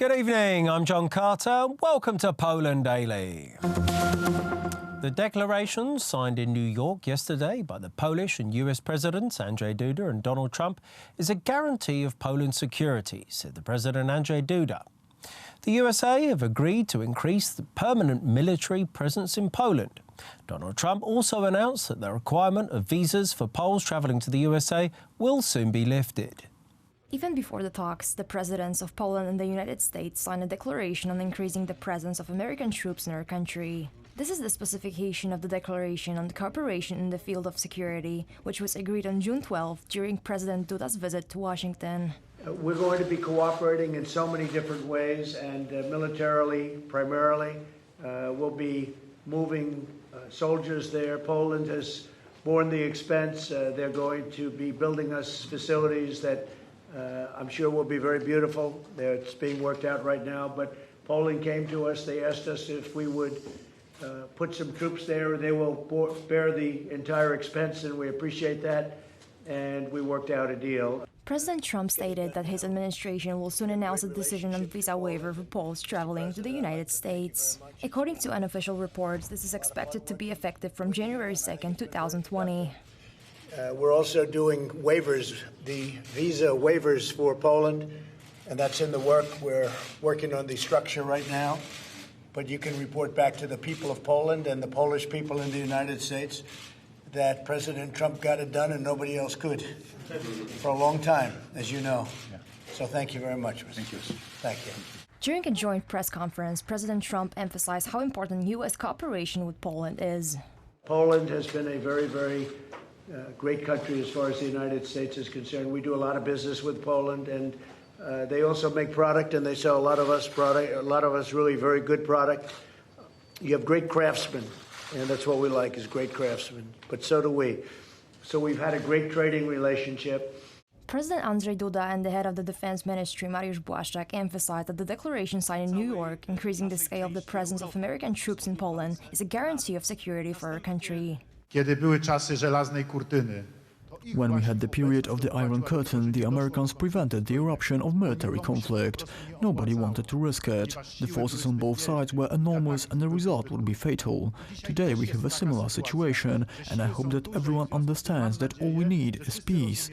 Good evening, I'm John Carter. Welcome to Poland Daily. The declaration signed in New York yesterday by the Polish and US Presidents Andrzej Duda and Donald Trump is a guarantee of Poland's security, said the President Andrzej Duda. The USA have agreed to increase the permanent military presence in Poland. Donald Trump also announced that the requirement of visas for Poles travelling to the USA will soon be lifted. Even before the talks, the presidents of Poland and the United States signed a declaration on increasing the presence of American troops in our country. This is the specification of the declaration on cooperation in the field of security, which was agreed on June 12 during President Duda's visit to Washington. We're going to be cooperating in so many different ways, and militarily, primarily, we'll be moving soldiers there. Poland has borne the expense. They're going to be building us facilities that I'm sure will be very beautiful. It's being worked out right now, but Poland came to us. They asked us if we would put some troops there. They will bear the entire expense, and we appreciate that, and we worked out a deal. President Trump stated that his administration will soon announce a decision on visa waiver for Poles traveling to the United States. According to unofficial reports, this is expected to be effective from January 2nd, 2020. We're also doing waivers, the visa waivers for Poland, and that's in the work. We're working on the structure right now, but you can report back to the people of Poland and the Polish people in the United States that President Trump got it done and nobody else could for a long time, as you know. So thank you very much. Thank you. Thank you. During a joint press conference, President Trump emphasized how important U.S. cooperation with Poland is. Poland has been a very, very great country as far as the United States is concerned. We do a lot of business with Poland, and they also make product, and they sell a lot of us product, a lot of us really very good product. You have great craftsmen, and that's what we like, is great craftsmen, but so do we. So we've had a great trading relationship. President Andrzej Duda and the head of the Defense Ministry, MARIUSZ BLASZCZAK, emphasized that the declaration signed in New York, increasing the scale of the presence of American troops in Poland, is a guarantee of security for our country. When we had the period of the Iron Curtain, the Americans prevented the eruption of military conflict. Nobody wanted to risk it. The forces on both sides were enormous and the result would be fatal. Today we have a similar situation, and I hope that everyone understands that all we need is peace.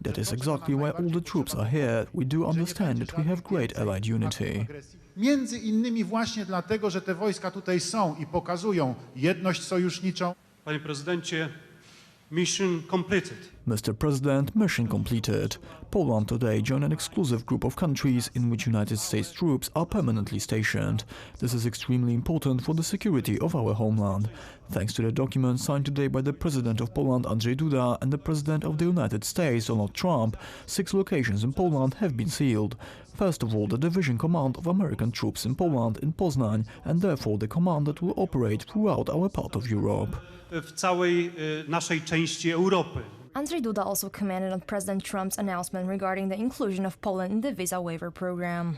That is exactly why all the troops are here. We do understand that we have great allied unity. Między innymi właśnie dlatego, że te wojska tutaj są i pokazują jedność sojuszniczą. Panie prezydencie, mission completed. Mr. President, mission completed. Poland today joined an exclusive group of countries in which United States troops are permanently stationed. This is extremely important for the security of our homeland. Thanks to the document signed today by the President of Poland, Andrzej Duda, and the President of the United States, Donald Trump, 6 locations in Poland have been sealed. First of all, the division command of American troops in Poland, in Poznań, and therefore the command that will operate throughout our part of Europe. W całej naszej części Europy. Andrzej Duda also commented on President Trump's announcement regarding the inclusion of Poland in the visa waiver program.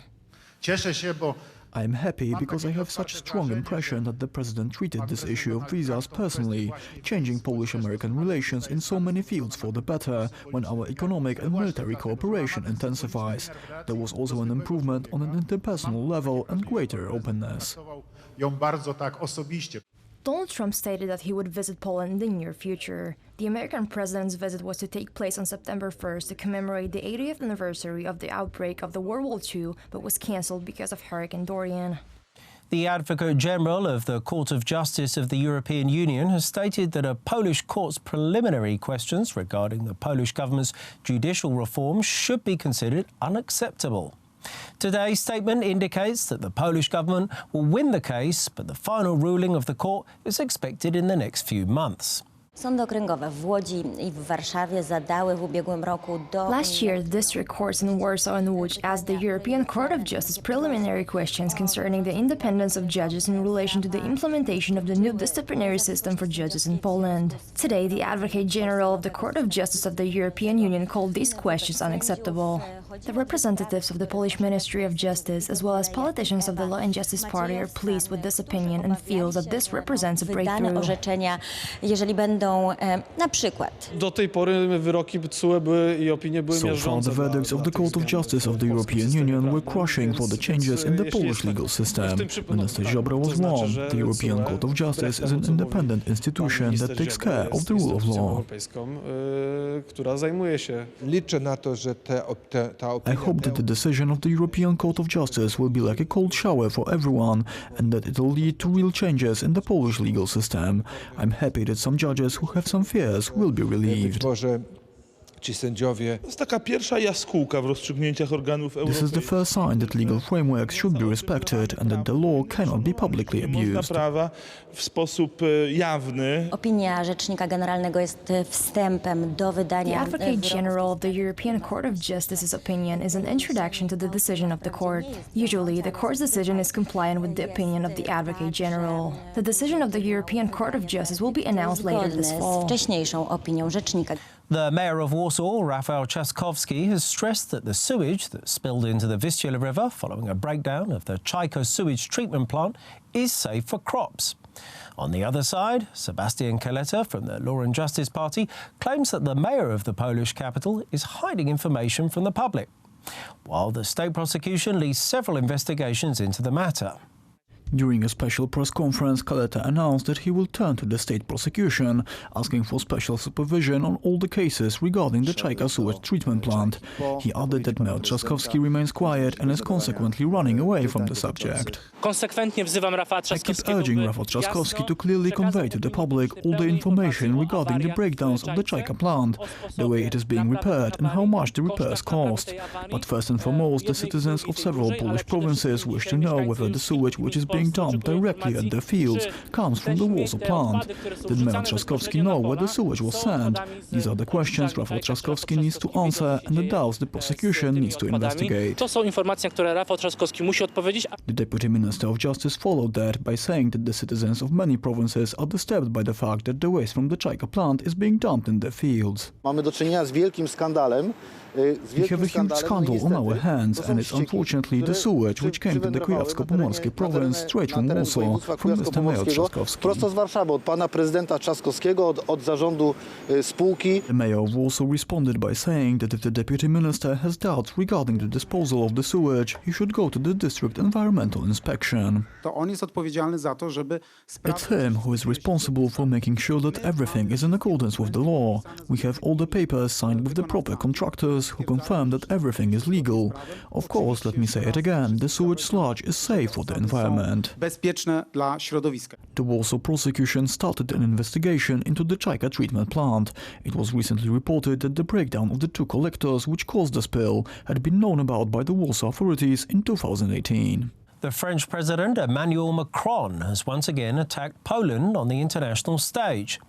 Cieszę się, bo I am happy because I have such a strong impression that the President treated this issue of visas personally, changing Polish-American relations in so many fields for the better when our economic and military cooperation intensifies. There was also an improvement on an interpersonal level and greater openness. ją bardzo tak osobiście. Donald Trump stated that he would visit Poland in the near future. The American president's visit was to take place on September 1st to commemorate the 80th anniversary of the outbreak of the World War II, but was cancelled because of Hurricane Dorian. The Advocate General of the Court of Justice of the European Union has stated that a Polish court's preliminary questions regarding the Polish government's judicial reforms should be considered unacceptable. Today's statement indicates that the Polish government will win the case, but the final ruling of the court is expected in the next few months. Sądy okręgowe w Łodzi i w Warszawie zadały w ubiegłym roku do... Last year, the district courts in Warsaw and Łódź asked the European Court of Justice preliminary questions concerning the independence of judges in relation to the implementation of the new disciplinary system for judges in Poland. Today, the Advocate General of the Court of Justice of the European Union called these questions unacceptable. The representatives of the Polish Ministry of Justice, as well as politicians of the Law and Justice Party, are pleased with this opinion and feel that this represents a breakthrough. Orzeczenia, jeżeli będą będą na przykład. Do tej pory wyroki TSUE były i opinie były miażdżące. So far, the verdicts of the Court of Justice of the European Union were crushing for the changes in the Polish legal system. Minister Ziobro was wrong. The European Court of Justice is an independent institution that takes care of the rule of law. Która zajmuje się. Liczę na to, że ta I hope that the decision of the European Court of Justice will be like a cold shower for everyone and that it will lead to real changes in the Polish legal system. I'm happy that some judges who have some fears will be relieved. Ci sędziowie. To jest taka pierwsza jaskółka w rozstrzygnięciach organów This is the first sign that legal frameworks should be respected and that the law cannot be publicly abused. Prawa w sposób jawny. Opinia Rzecznika Generalnego jest wstępem do wydania The Advocate General of the European Court of Justice's opinion is an introduction to the decision of the court. Usually, the court's decision is compliant with the opinion of the Advocate General. The decision of the European Court of Justice will be announced later this fall. Z wcześniejszą opinią Rzecznika. The mayor of Warsaw, RAFAŁ, TRZASKOWSKI, has stressed that the sewage that spilled into the Vistula River following a breakdown of the Czajka sewage treatment plant is safe for crops. On the other side, SEBASTIAN from the Law and Justice Party claims that the mayor of the Polish capital is hiding information from the public, while the state prosecution leads several investigations into the matter. During a special press conference, KALETA announced that he will turn to the state prosecution, asking for special supervision on all the cases regarding the Czajka sewage treatment plant. He added that Mayor TRZASKOWSKI remains quiet and is consequently running away from the subject. I keep urging Rafał Trzaskowski to clearly convey to the public all the information regarding the breakdowns of the Czajka plant, the way it is being repaired and how much the repairs cost. But first and foremost, the citizens of several Polish provinces wish to know whether the sewage which is being dumped directly at their fields comes from the Warsaw plant. Did Mayor Trzaskowski know where the sewage was sent? These are the questions Rafał Trzaskowski needs to answer and the doubts the prosecution needs to investigate. The Deputy Minister of Justice followed that by saying that the citizens of many provinces are disturbed by the fact that the waste from the Czajka plant is being dumped in their fields. Mamy do czynienia z wielkim skandalem. We have a huge scandal on our hands, and it's unfortunately the sewage which came to the Kujawsko-Pomorskie province straight from Warsaw, from Mr. Mayor Trzaskowski. Prosto z Warszawy, od pana prezydenta Trzaskowskiego, od zarządu spółki. The mayor of Warsaw responded by saying that if the deputy minister has doubts regarding the disposal of the sewage, he should go to the district environmental inspection. To on jest odpowiedzialny za to, żeby It's him who is responsible for making sure that everything is in accordance with the law. We have all the papers signed with the proper contractors who confirm that everything is legal. Of course, let me say it again, the sewage sludge is safe for the environment. bezpieczne dla środowiska. The Warsaw prosecution started an investigation into the Czajka treatment plant. It was recently reported that the breakdown of the two collectors which caused the spill had been known about by the Warsaw authorities in 2018. The French President Emmanuel Macron has once again attacked Poland on the international stage.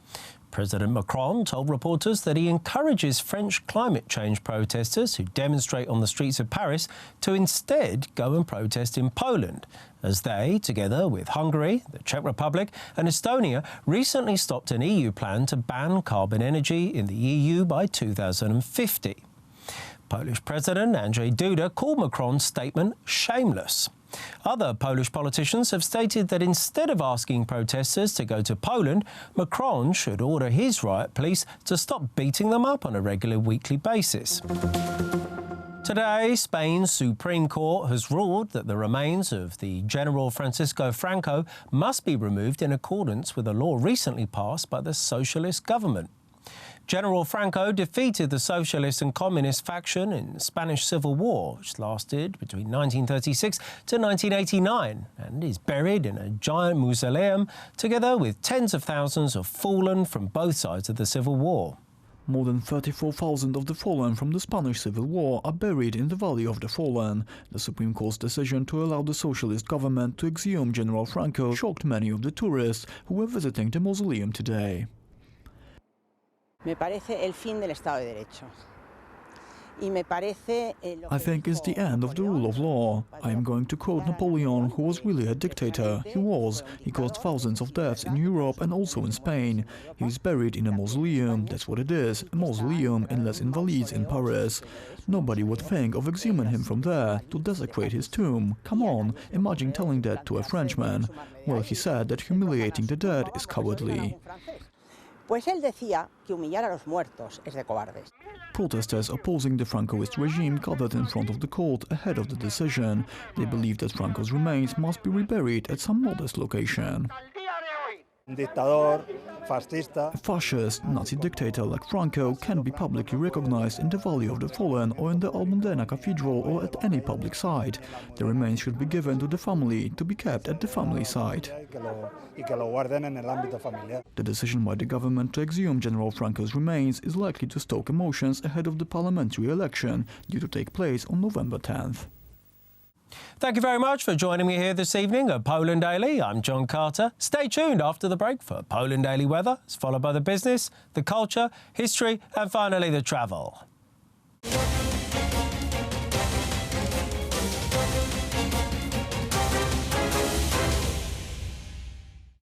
President Macron told reporters that he encourages French climate change protesters who demonstrate on the streets of Paris to instead go and protest in Poland, as they, together with Hungary, the Czech Republic and Estonia, recently stopped an EU plan to ban carbon energy in the EU by 2050. Polish President Andrzej Duda called Macron's statement shameless. Other Polish politicians have stated that instead of asking protesters to go to Poland, Macron should order his riot police to stop beating them up on a regular weekly basis. Today, Spain's Supreme Court has ruled that the remains of the General Francisco Franco must be removed in accordance with a law recently passed by the socialist government. General Franco defeated the socialist and communist faction in the Spanish Civil War, which lasted between 1936 to 1989, and is buried in a giant mausoleum together with tens of thousands of fallen from both sides of the Civil War. More than 34,000 of the fallen from the Spanish Civil War are buried in the Valley of the Fallen. The Supreme Court's decision to allow the socialist government to exhume General Franco shocked many of the tourists who were visiting the mausoleum today. Me parece el fin del Estado de Derecho. I think it's the end of the rule of law. I am going to quote Napoleon, who was really a dictator. He was. He caused thousands of deaths in Europe and also in Spain. He is buried in a mausoleum. That's what it is, a mausoleum in Les Invalides in Paris. Nobody would think of exhuming him from there to desecrate his tomb. Come on, imagine telling that to a Frenchman. Well, he said that humiliating the dead is cowardly. Pues él decía que humillar a los muertos es de cobardes. Protesters opposing the Francoist regime gathered in front of the court ahead of the decision. They believe that Franco's remains must be reburied at some modest location. A fascist Nazi dictator like Franco can be publicly recognized in the Valley of the Fallen or in the Almudena Cathedral or at any public site. The remains should be given to the family to be kept at the family site. The decision by the government to exhume General Franco's remains is likely to stoke emotions ahead of the parliamentary election due to take place on November 10th. Thank you very much for joining me here this evening at Poland Daily. I'm John Carter. Stay tuned after the break for Poland Daily Weather, followed by the business, the culture, history and finally the travel.